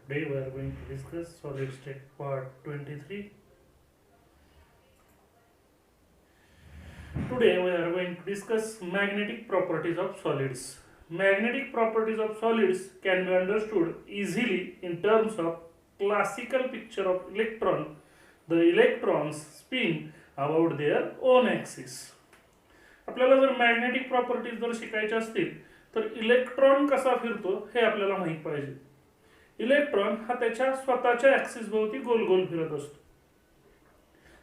Today we are going to discuss solid state part 23. Today we are going to discuss magnetic properties of solids. Magnetic properties of solids can be understood easily in terms of classical picture of electron. The electrons spin about their own axis. आपल्याला जर magnetic properties जर शिकायच्या असतील तर electron कसा फिरतो हे आपल्याला माहित पाहिजे. इलेक्ट्रॉन हा त्याच्या स्वतःच्या ॲक्सिस भोवती गोल गोल फिरत असतो.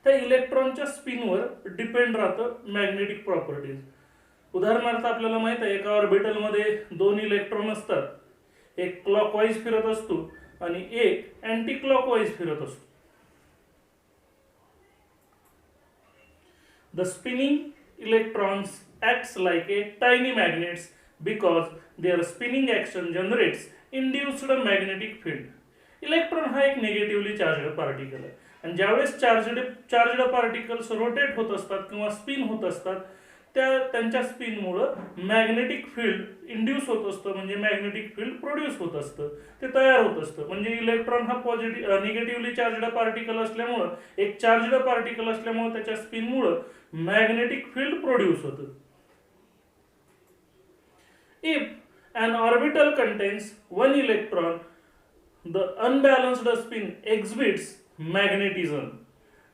त्या इलेक्ट्रॉनच्या स्पिनवर डिपेंड राहतं मॅग्नेटिक प्रॉपर्टीज. उदाहरणार्थ आपल्याला माहित आहे एका ऑर्बिटलमध्ये दोन इलेक्ट्रॉन असतात. एक क्लॉकवाईज फिरत असतो आणि एक अँटी क्लॉकवाईज फिरत असतो. The spinning electrons acts like a tiny magnets because their spinning action generates induced magnetic field. Electron हा एक निगेटिव्हली चार्जड पार्टिकल आहे आणि ज्यावेळेस चार्जड पार्टिकल्स रोटेट होत असतात किंवा स्पिन होत असतात त्यांच्या स्पिनमुळं मॅग्नेटिक फील्ड इंड्यूस होत असतं, म्हणजे मॅग्नेटिक फील्ड प्रोड्यूस होत असतं, ते तयार होत असतं. म्हणजे इलेक्ट्रॉन हा निगेटिव्हली चार्जड पार्टिकल असल्यामुळं, एक चार्जड पार्टिकल असल्यामुळं त्याच्या स्पिनमुळं मॅग्नेटिक फील्ड प्रोड्यूस होतं. If an orbital contains one electron, the unbalanced spin exhibits magnetism.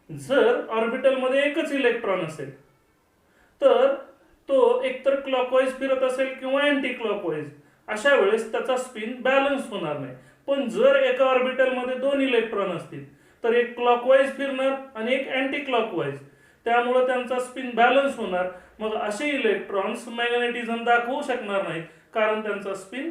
जर ऑर्बिटलमध्ये एकच इलेक्ट्रॉन असेल तर तो एकतर क्लॉकवाईज फिरत असेल किंवा अँटी क्लॉकवाईज, अशा वेळेस त्याचा स्पिन बॅलन्स होणार नाही. पण जर एका ऑर्बिटलमध्ये दोन इलेक्ट्रॉन असतील तर एक क्लॉकवाईज फिरणार आणि एक अँटी क्लॉकवाईज, त्यामुळे त्यांचा स्पिन बॅलन्स होणार. मग असे इलेक्ट्रॉन्स मॅग्नेटिझम दाखवू शकणार नाहीत कारण त्यांचा स्पिन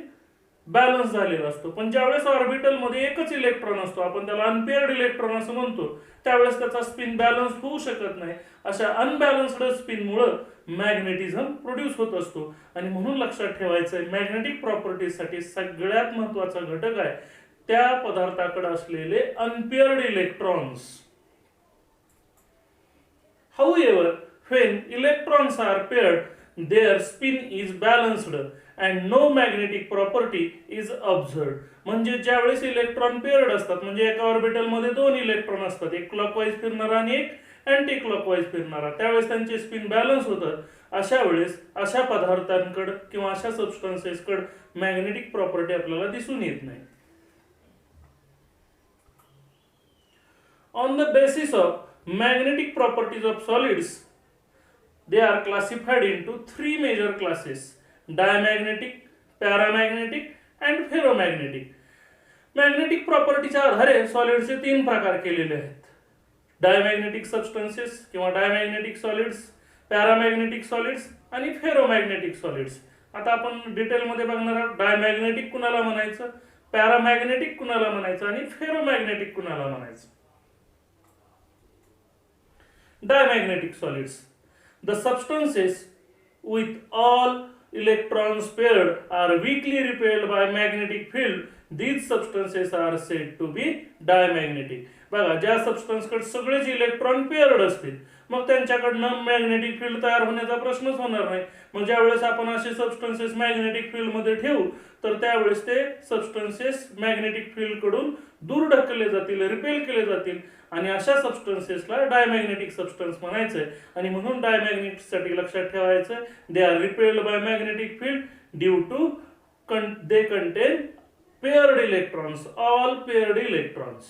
बॅलन्स झालेला असतो. पण ज्यावेळेस ऑर्बिटलमध्ये एकच इलेक्ट्रॉन असतो, आपण त्याला अनपेअर्ड इलेक्ट्रॉन असं म्हणतो, त्यावेळेस त्याचा स्पिन बॅलन्स होऊ शकत नाही. अशा अनबॅलन्स्ड स्पिनमुळं मॅग्नेटिझम प्रोड्यूस होत असतो. आणि म्हणून लक्षात ठेवायचं आहे मॅग्नेटिक प्रॉपर्टीसाठी सगळ्यात महत्त्वाचा घटक आहे त्या पदार्थाकडे असलेले unpaired electrons. However, when electrons are paired, their spin is balanced and no magnetic property is observed. म्हणजे ज्यावेळेस इलेक्ट्रॉन पेअर्ड असतात, म्हणजे एका ऑर्बिटलमध्ये दोन इलेक्ट्रॉन असतात, एक क्लॉकवाईज फिरणारा आणि एक अँटी क्लॉकवाईज फिरणारा, त्यावेळेस त्यांचे स्पिन बॅलन्स होतात. अशा वेळेस अशा पदार्थांकडे किंवा अशा सबस्टन्सेसकडे मॅग्नेटिक प्रॉपर्टी आपल्याला दिसून येत नाही. On the basis of magnetic properties of solids, they are classified into three major classes: diamagnetic, paramagnetic and ferromagnetic. Magnetic प्रॉपर्टीच्या आधारे सॉलिड्सचे तीन प्रकार केलेले आहेत: डायमॅग्नेटिक सबस्टन्सेस किंवा डायमॅग्नेटिक सॉलिड्स, पॅरामॅग्नेटिक सॉलिड्स आणि फेरोमॅग्नेटिक सॉलिड्स. आता आपण डिटेलमध्ये बघणार आहोत डायमॅग्नेटिक कुणाला म्हणायचं, पॅरामॅग्नेटिक कुणाला म्हणायचं आणि फेरोमॅग्नेटिक कुणाला म्हणायचं. Diamagnetic solids, the substances with all electrons paired are weakly repelled by magnetic field. These substances are said to be diamagnetic. बघा, ज्या सबस्टन्सकडे सगळेच इलेक्ट्रॉन पेअर्ड असतील मग त्यांच्याकडनं मॅग्नेटिक फील्ड तयार होण्याचा प्रश्नच होणार नाही. मग ज्यावेळेस आपण असे सबस्टन्सेस मॅग्नेटिक फील्डमध्ये ठेवू तर त्यावेळेस ते सबस्टन्सेस मॅग्नेटिक फील्डकडून दूर ढकलले जातील, रिपेल केले जातील आणि अशा सबस्टन्सेसला डायमॅग्नेटिक सबस्टन्स म्हणायचंय. आणि म्हणून डायमॅग्नेटिकसाठी लक्षात ठेवायचं they are repelled by magnetic field due to they contain paired electrons, all paired electrons.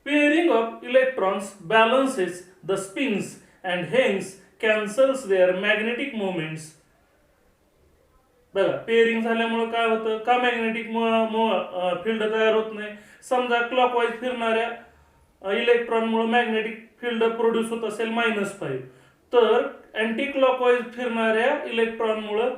Pairing of electrons balances the spins and hence cancels their magnetic moments. बघा, पेअरिंग झाल्यामुळे काय होतं, का मॅग्नेटिक फील्ड तयार होत नाही. समजा क्लॉकवाईज फिरणाऱ्या इलेक्ट्रॉनमुळे मॅग्नेटिक फील्ड प्रोड्यूस होत असेल -5, तर अँटी क्लॉकवाईज फिरणाऱ्या इलेक्ट्रॉनमुळे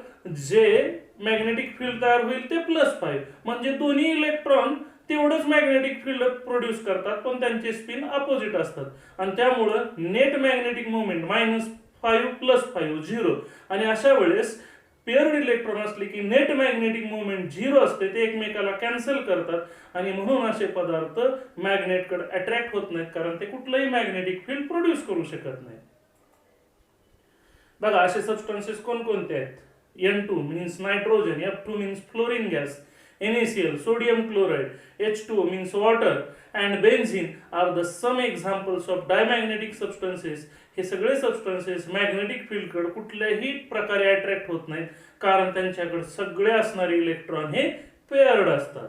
जे मॅग्नेटिक फील्ड तयार होईल ते +5. म्हणजे दोन्ही इलेक्ट्रॉन तेवढंच मॅग्नेटिक फील्ड प्रोड्यूस करतात पण त्यांचे स्पिन अपोजिट असतात आणि त्यामुळं नेट मॅग्नेटिक मोमेंट -5 + 5 0. आणि अशा वेळेस पेअर्ड इलेक्ट्रॉन असले की नेट मॅग्नेटिक मोमेंट 0 असते, ते एकमेकाला कॅन्सल करतात आणि म्हणून असे पदार्थ मॅग्नेटकडे अट्रॅक्ट होत नाहीत कारण ते कुठलंही मॅग्नेटिक फील्ड प्रोड्यूस करू शकत नाही. बघा, असे सबस्टन्सेस कोणकोणते आहेत. N2 means nitrogen, F2 means fluorine gas, NaCl, sodium chloride, H2O means water, and benzene are the some examples of diamagnetic substances. हे सगळे सबस्टन्सेस मॅग्नेटिक फील्डकडे कुठल्याही प्रकारे अट्रॅक्ट होत नाहीत, कारण त्यांच्याकडे सगळे असणारे इलेक्ट्रॉन हे पेअर्ड असतात.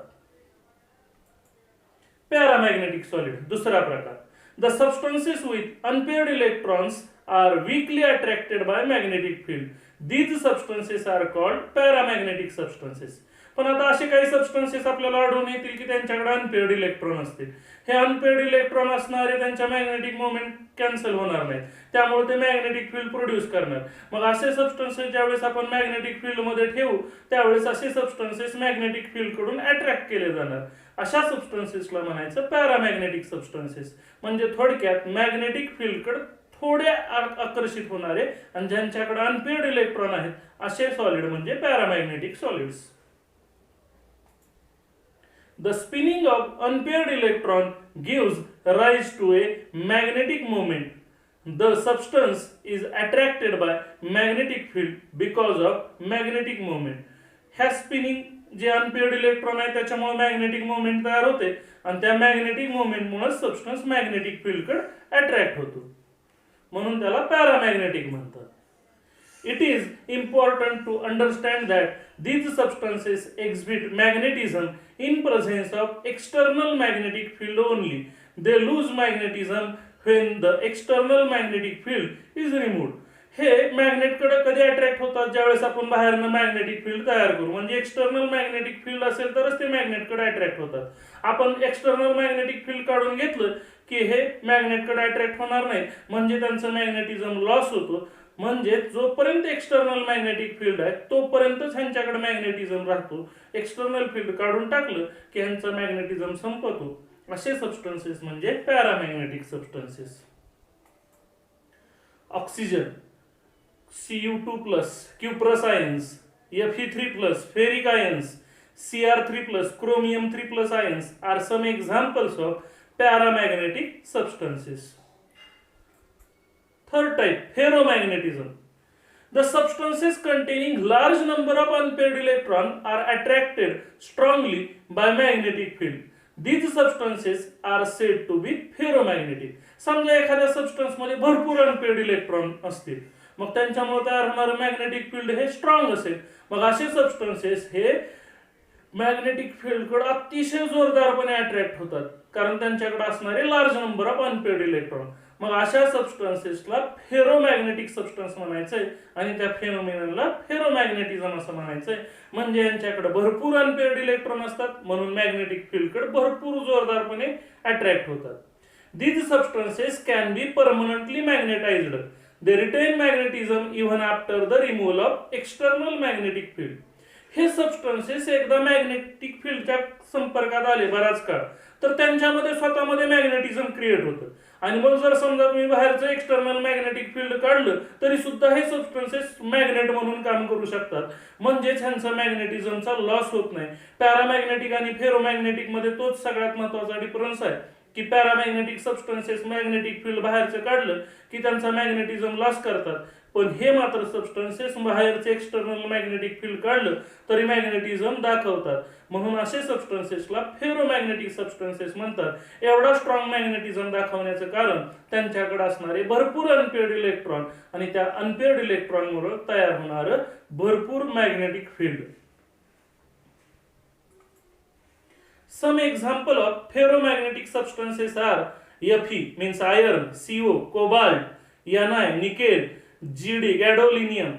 पॅरामॅग्नेटिक सॉलिड दुसरा प्रकार. The substances with unpaired electrons are weakly attracted by magnetic field. These substances are called paramagnetic substances. पण आता असे काही सबस्टन्सेस आपल्याला आढळून येतील की त्यांच्याकडे अनपेअर्ड इलेक्ट्रॉन असतील. हे अनपेअर्ड इलेक्ट्रॉन असणारे त्यांच्या मॅग्नेटिक मोमेंट कॅन्सल होणार नाहीत, त्यामुळे ते मॅग्नेटिक फील्ड प्रोड्यूस करणार. मग असे सबस्टन्सेस ज्यावेळेस आपण मॅग्नेटिक फील्ड मध्ये ठेवू त्यावेळेस असे सबस्टन्सेस मॅग्नेटिक फील्ड कडून अट्रॅक्ट केले जाणार. अशा सबस्टन्सेसला म्हणायचं पॅरामॅग्नेटिक सबस्टन्सेस. म्हणजे थोडक्यात मॅग्नेटिक फील्ड कडे थोडे आकर्षित होणारे आणि ज्यांच्याकडे अनपेअर्ड इलेक्ट्रॉन आहेत असे सॉलिड म्हणजे paramagnetic solids. The spinning of unpaired electron gives rise to a magnetic moment. The substance is attracted by magnetic field because of magnetic moment. ह्या स्पिनिंग जे अनपेअर्ड इलेक्ट्रॉन आहे त्याच्यामुळे मॅग्नेटिक मोमेंट तयार होते आणि त्या मॅग्नेटिक मोमेंटमुळे सबस्टन्स मॅग्नेटिक फील्डकडे अट्रॅक्ट होतो, म्हणून त्याला पॅरामॅग्नेटिक म्हणतात. It is important to understand that these substances exhibit magnetism in presence of external magnetic field only. They lose magnetism when the external magnetic field is removed. हे मॅग्नेटकडे कधी attract होतात ज्यावेळेस आपण बाहेरनं मॅग्नेटिक फील्ड तयार करू. म्हणजे एक्सटर्नल मॅग्नेटिक फील्ड असेल तरच ते मॅग्नेटकडे अट्रॅक्ट होतात. आपण एक्सटर्नल मॅग्नेटिक फील्ड काढून घेतलं की हे मॅग्नेटकडे अट्रॅक्ट होणार नाही, म्हणजे त्यांचं मॅग्नेटिझम लॉस होतो. म्हणजे जोपर्यंत एक्सटर्नल मॅग्नेटिक फील्ड आहे तोपर्यंतच ह्यांच्याकडे मॅग्नेटिझम राहतो. एक्सटर्नल फील्ड काढून टाकलं की ह्यांचं मॅग्नेटिझम संपतो. असे सबस्टन्सेस म्हणजे paramagnetic substances. Oxygen Cu2+, cuprous ions, Fe3+, ferric ions, Cr3+, chromium 3+ ions are some examples of paramagnetic substances. Third type, ferromagnetism. The substances containing large number of unpaired electrons are attracted strongly by magnetic field. These substances are said to be ferromagnetic. समजा एखाद्या substance मध्ये भरपूर unpaired electron असतील, मग त्यांच्यामुळे तयार होणारं magnetic field हे स्ट्रॉंग असेल. मग असे सबस्टन्सेस हे मॅग्नेटिक फील्डकडे अतिशय जोरदारपणे अट्रॅक्ट होतात, कारण त्यांच्याकडे असणारे large number of unpaired electron. मग अशा सबस्टन्सेसला फेरोमॅग्नेटिक सबस्टन्स म्हणायचंय आणि त्या फेनोमेननला फेरोमॅग्नेटिझम असं म्हणायचंय. म्हणजे यांच्याकडे भरपूर अनपेअर्ड इलेक्ट्रॉन असतात म्हणून मॅग्नेटिक फील्डकडे भरपूर जोरदारपणे अट्रॅक्ट होतात. These substances can be permanently magnetized. They retain magnetism even after the removal of external magnetic field. हे सबस्टन्सेस एकदा मॅग्नेटिक फील्डच्या संपर्कात आले बराच काळ तर त्यांच्यामध्ये स्वतःमध्ये मॅग्नेटिझम क्रिएट होतं. आणि मग जर समजा तुम्ही बाहेरचं एक्सटर्नल मॅग्नेटिक फील्ड काढलं तरी सुद्धा हे सबस्टन्सेस मॅग्नेट म्हणून काम करू शकतात. म्हणजेच ह्यांचा मॅग्नेटिझमचा लॉस होत नाही. पॅरामॅग्नेटिक आणि फेरोमॅग्नेटिक मध्ये तोच सगळ्यात महत्वाचा डिफरन्स आहे की पॅरामॅग्नेटिक सबस्टन्सेस मॅग्नेटिक फील्ड बाहेरचं काढलं की त्यांचा मॅग्नेटिझम लॉस करतात, पण हे मात्र सबस्टन्सेस बाहेरचे एक्सटर्नल मॅग्नेटिक फील्ड काढलं तरी मॅग्नेटिझम दाखवतात. म्हणून असे सबस्टन्सेसला फेरोमॅग्नेटिक सबस्टन्सेस म्हणतात. एवढा स्ट्रॉंग मॅग्नेटिझम दाखवण्याचं कारण त्यांच्याकडे असणारे भरपूर अनपेअर्ड इलेक्ट्रॉन आणि त्या अनपेअर्ड इलेक्ट्रॉनमुळे तयार होणारं भरपूर magnetic field. Some example of ferromagnetic substances are Fe means iron, Co, cobalt, Ni, nickel, Gd, gadolinium,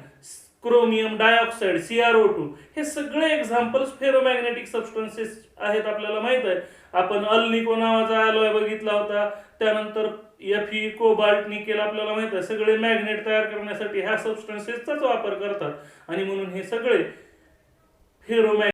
chromium dioxide, CrO2. हे सगळे एक्झाम्पल्स फेरोमॅग्नेटिक सबस्टन्सेस आहेत. आपल्याला माहित आहे, आपण अल्निको नावाचा अलॉय बघितला होता. त्यानंतर Fe, कोबाल्ट, निकेल आपल्याला माहित आहे सगळे मॅग्नेट तयार करण्यासाठी ह्या सबस्टन्सेसचाच वापर करतात आणि म्हणून हे सगळे फेरोमॅग्नेटिक